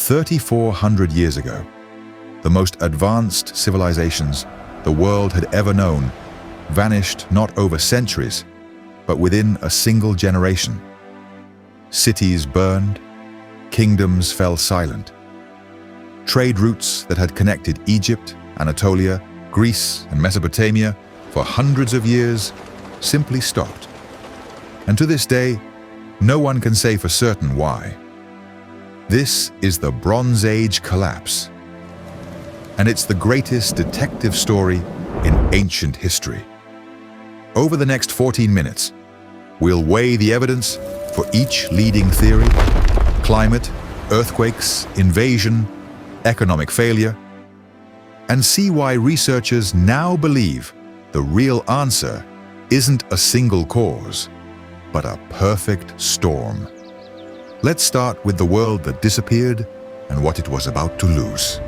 3,400 years ago, the most advanced civilizations the world had ever known vanished not over centuries, but within a single generation. Cities burned, kingdoms fell silent. Trade routes that had connected Egypt, Anatolia, Greece, and Mesopotamia for hundreds of years simply stopped. And to this day, no one can say for certain why. This is the Bronze Age collapse, and it's the greatest detective story in ancient history. Over the next 14 minutes, we'll weigh the evidence for each leading theory: climate, earthquakes, invasion, economic failure, and see why researchers now believe the real answer isn't a single cause, but a perfect storm. Let's start with the world that disappeared and what it was about to lose.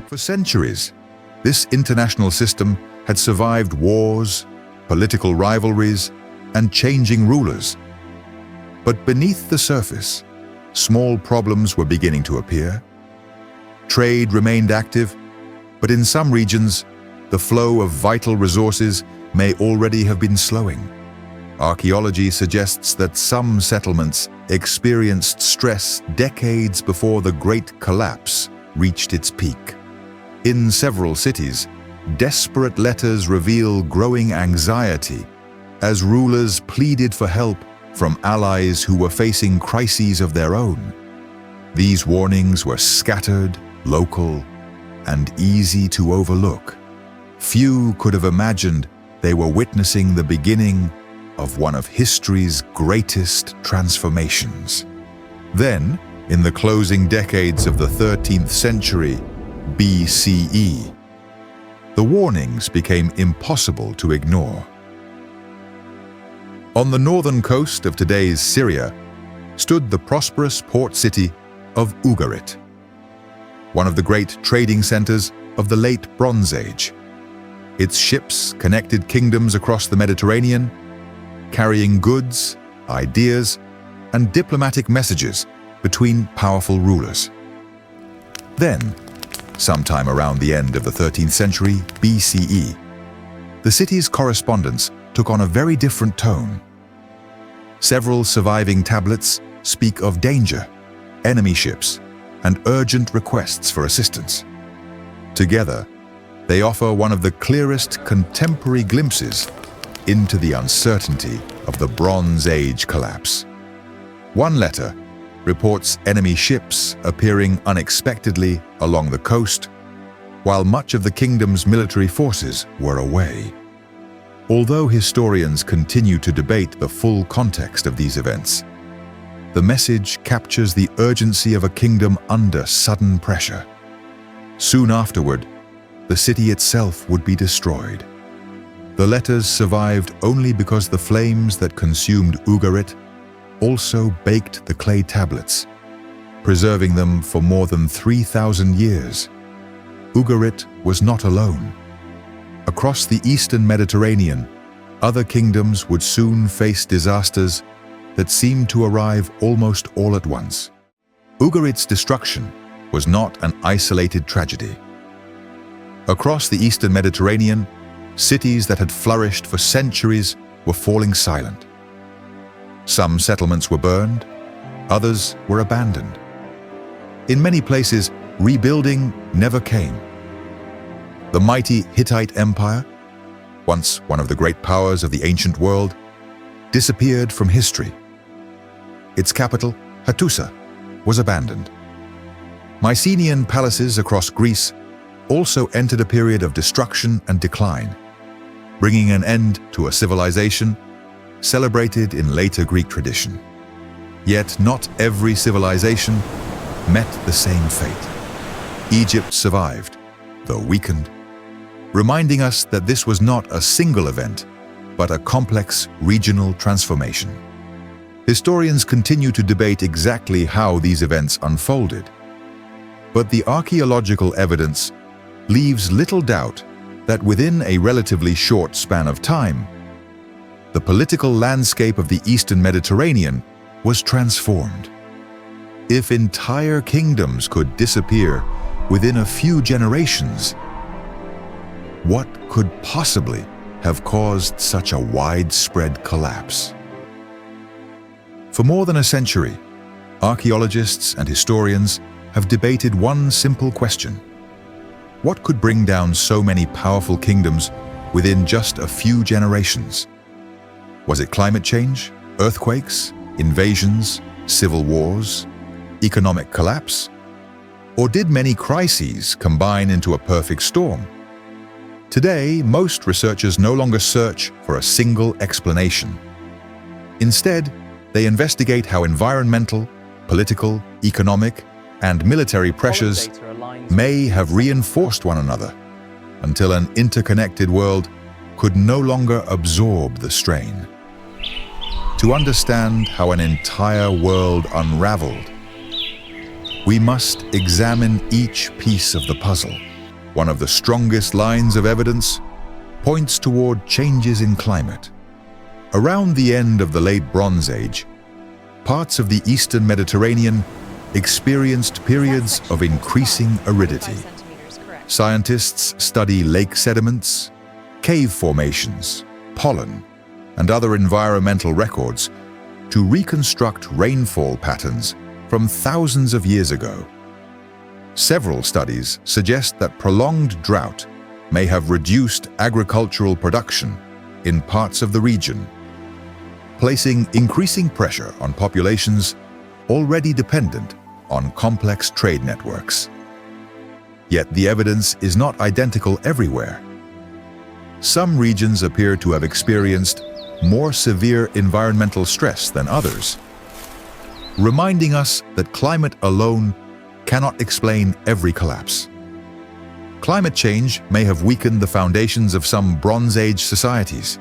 For centuries, this international system had survived wars, political rivalries, and changing rulers. But beneath the surface, small problems were beginning to appear. Trade remained active, but in some regions, the flow of vital resources may already have been slowing. Archaeology suggests that some settlements experienced stress decades before the Great Collapse reached its peak. In several cities, desperate letters reveal growing anxiety as rulers pleaded for help from allies who were facing crises of their own. These warnings were scattered, local, and easy to overlook. Few could have imagined they were witnessing the beginning of one of history's greatest transformations. Then, in the closing decades of the 13th century BCE, the warnings became impossible to ignore. On the northern coast of today's Syria stood the prosperous port city of Ugarit, one of the great trading centers of the late Bronze Age. Its ships connected kingdoms across the Mediterranean, carrying goods, ideas, and diplomatic messages between powerful rulers. Then, sometime around the end of the 13th century BCE, the city's correspondence took on a very different tone. Several surviving tablets speak of danger, enemy ships, and urgent requests for assistance. Together, they offer one of the clearest contemporary glimpses into the uncertainty of the Bronze Age collapse. One letter reports enemy ships appearing unexpectedly along the coast, while much of the kingdom's military forces were away. Although historians continue to debate the full context of these events, the message captures the urgency of a kingdom under sudden pressure. Soon afterward, the city itself would be destroyed. The letters survived only because the flames that consumed Ugarit also baked the clay tablets, preserving them for more than 3,000 years. Ugarit was not alone. Across the eastern Mediterranean, other kingdoms would soon face disasters that seemed to arrive almost all at once. Ugarit's destruction was not an isolated tragedy. Across the eastern Mediterranean, cities that had flourished for centuries were falling silent. Some settlements were burned, others were abandoned. In many places, rebuilding never came. The mighty Hittite Empire, once one of the great powers of the ancient world, disappeared from history. Its capital, Hattusa, was abandoned. Mycenaean palaces across Greece also entered a period of destruction and decline, bringing an end to a civilization celebrated in later Greek tradition. Yet not every civilization met the same fate. Egypt survived, though weakened, reminding us that this was not a single event, but a complex regional transformation. Historians continue to debate exactly how these events unfolded, but the archaeological evidence leaves little doubt that within a relatively short span of time, the political landscape of the Eastern Mediterranean was transformed. If entire kingdoms could disappear within a few generations, what could possibly have caused such a widespread collapse? For more than a century, archaeologists and historians have debated one simple question: what could bring down so many powerful kingdoms within just a few generations? Was it climate change, earthquakes, invasions, civil wars, economic collapse? Or did many crises combine into a perfect storm? Today, most researchers no longer search for a single explanation. Instead, they investigate how environmental, political, economic, and military pressures may have reinforced one another until an interconnected world could no longer absorb the strain. To understand how an entire world unraveled, we must examine each piece of the puzzle. One of the strongest lines of evidence points toward changes in climate. Around the end of the Late Bronze Age, parts of the Eastern Mediterranean experienced periods of increasing aridity. Scientists study lake sediments, cave formations, pollen, and other environmental records to reconstruct rainfall patterns from thousands of years ago. Several studies suggest that prolonged drought may have reduced agricultural production in parts of the region, placing increasing pressure on populations already dependent on complex trade networks. Yet the evidence is not identical everywhere. Some regions appear to have experienced more severe environmental stress than others, reminding us that climate alone cannot explain every collapse. Climate change may have weakened the foundations of some Bronze Age societies,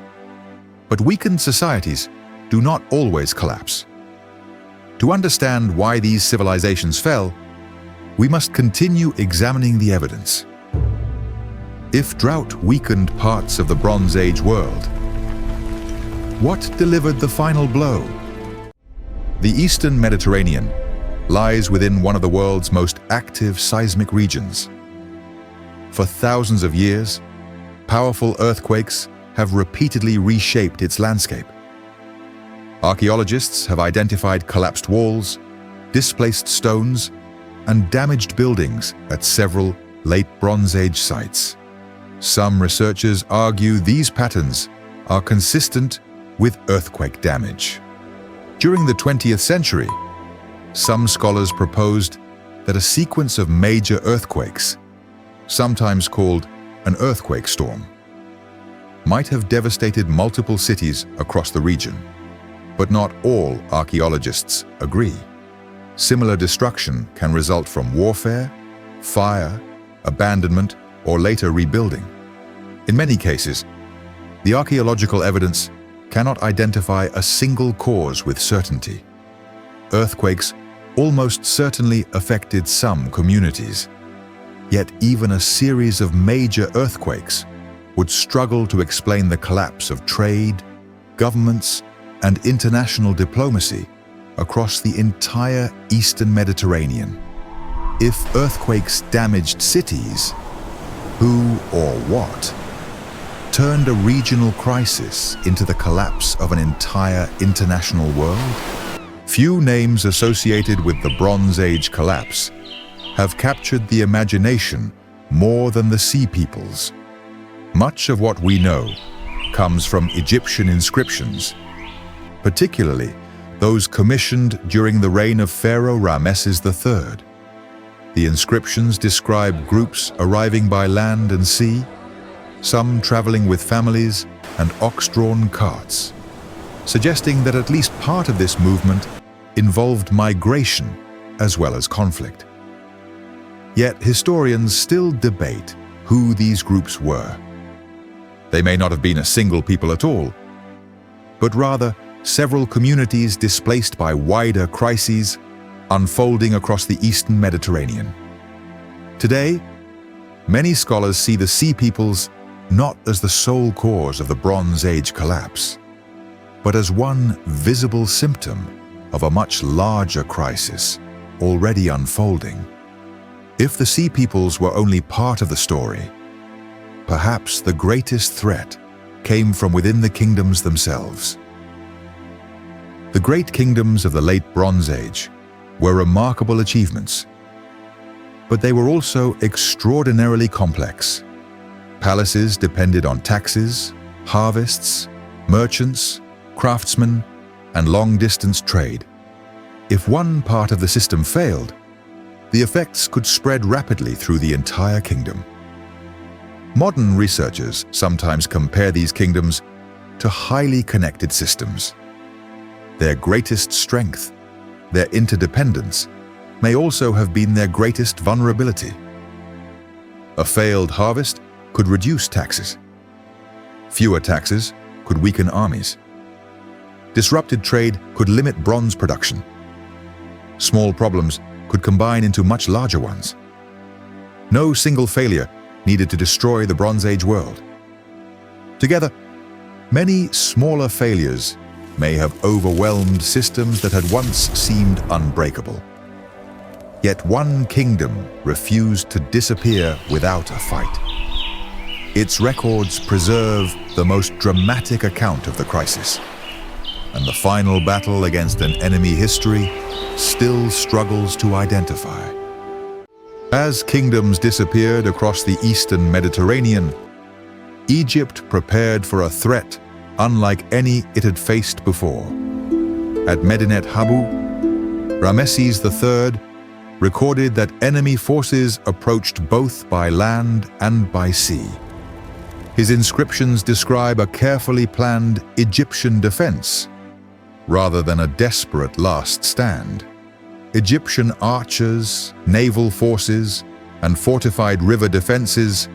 but weakened societies do not always collapse. To understand why these civilizations fell, we must continue examining the evidence. If drought weakened parts of the Bronze Age world, what delivered the final blow? The Eastern Mediterranean lies within one of the world's most active seismic regions. For thousands of years, powerful earthquakes have repeatedly reshaped its landscape. Archaeologists have identified collapsed walls, displaced stones, and damaged buildings at several Late Bronze Age sites. Some researchers argue these patterns are consistent with earthquake damage. During the 20th century, some scholars proposed that a sequence of major earthquakes, sometimes called an earthquake storm, might have devastated multiple cities across the region. But not all archaeologists agree. Similar destruction can result from warfare, fire, abandonment, or later rebuilding. In many cases, the archaeological evidence cannot identify a single cause with certainty. Earthquakes almost certainly affected some communities. Yet even a series of major earthquakes would struggle to explain the collapse of trade, governments, and international diplomacy across the entire Eastern Mediterranean. If earthquakes damaged cities, who or what turned a regional crisis into the collapse of an entire international world? Few names associated with the Bronze Age collapse have captured the imagination more than the Sea Peoples. Much of what we know comes from Egyptian inscriptions, particularly those commissioned during the reign of Pharaoh Rameses III. The inscriptions describe groups arriving by land and sea, some traveling with families and ox-drawn carts, suggesting that at least part of this movement involved migration as well as conflict. Yet historians still debate who these groups were. They may not have been a single people at all, but rather several communities displaced by wider crises unfolding across the Eastern Mediterranean. Today, many scholars see the Sea Peoples not as the sole cause of the Bronze Age collapse, but as one visible symptom of a much larger crisis already unfolding. If the Sea Peoples were only part of the story, perhaps the greatest threat came from within the kingdoms themselves. The great kingdoms of the Late Bronze Age were remarkable achievements, but they were also extraordinarily complex. Palaces depended on taxes, harvests, merchants, craftsmen, and long-distance trade. If one part of the system failed, the effects could spread rapidly through the entire kingdom. Modern researchers sometimes compare these kingdoms to highly connected systems. Their greatest strength, their interdependence, may also have been their greatest vulnerability. A failed harvest could reduce taxes. Fewer taxes could weaken armies. Disrupted trade could limit bronze production. Small problems could combine into much larger ones. No single failure needed to destroy the Bronze Age world. Together, many smaller failures may have overwhelmed systems that had once seemed unbreakable. Yet one kingdom refused to disappear without a fight. Its records preserve the most dramatic account of the crisis, and the final battle against an enemy history still struggles to identify. As kingdoms disappeared across the eastern Mediterranean, Egypt prepared for a threat unlike any it had faced before. At Medinet Habu, Ramesses III recorded that enemy forces approached both by land and by sea. His inscriptions describe a carefully planned Egyptian defense, rather than a desperate last stand. Egyptian archers, naval forces, and fortified river defenses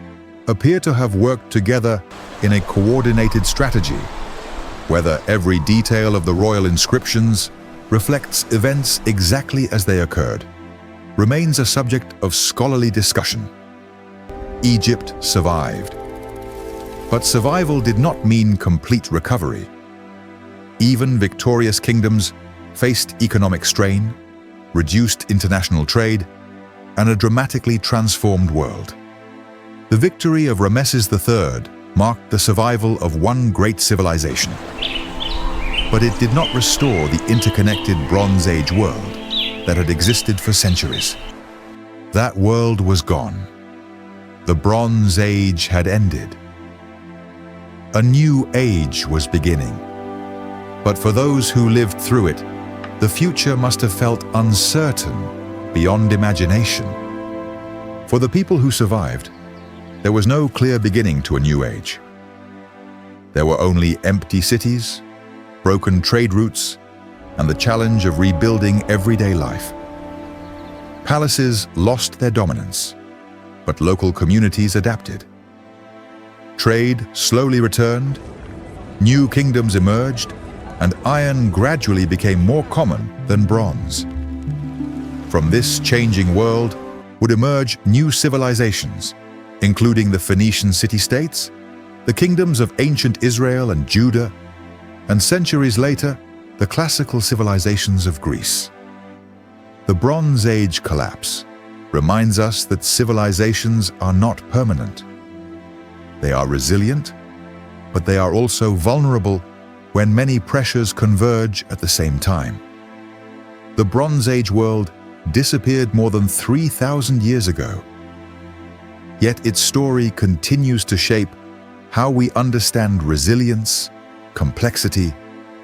appear to have worked together in a coordinated strategy. Whether every detail of the royal inscriptions reflects events exactly as they occurred remains a subject of scholarly discussion. Egypt survived. But survival did not mean complete recovery. Even victorious kingdoms faced economic strain, reduced international trade, and a dramatically transformed world. The victory of Ramesses III marked the survival of one great civilization. But it did not restore the interconnected Bronze Age world that had existed for centuries. That world was gone. The Bronze Age had ended. A new age was beginning. But for those who lived through it, the future must have felt uncertain beyond imagination. For the people who survived, there was no clear beginning to a new age. There were only empty cities, broken trade routes, and the challenge of rebuilding everyday life. Palaces lost their dominance, but local communities adapted. Trade slowly returned, new kingdoms emerged, and iron gradually became more common than bronze. From this changing world would emerge new civilizations, including the Phoenician city-states, the kingdoms of ancient Israel and Judah, and centuries later, the classical civilizations of Greece. The Bronze Age collapse reminds us that civilizations are not permanent. They are resilient, but they are also vulnerable when many pressures converge at the same time. The Bronze Age world disappeared more than 3,000 years ago. Yet its story continues to shape how we understand resilience, complexity,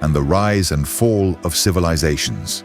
and the rise and fall of civilizations.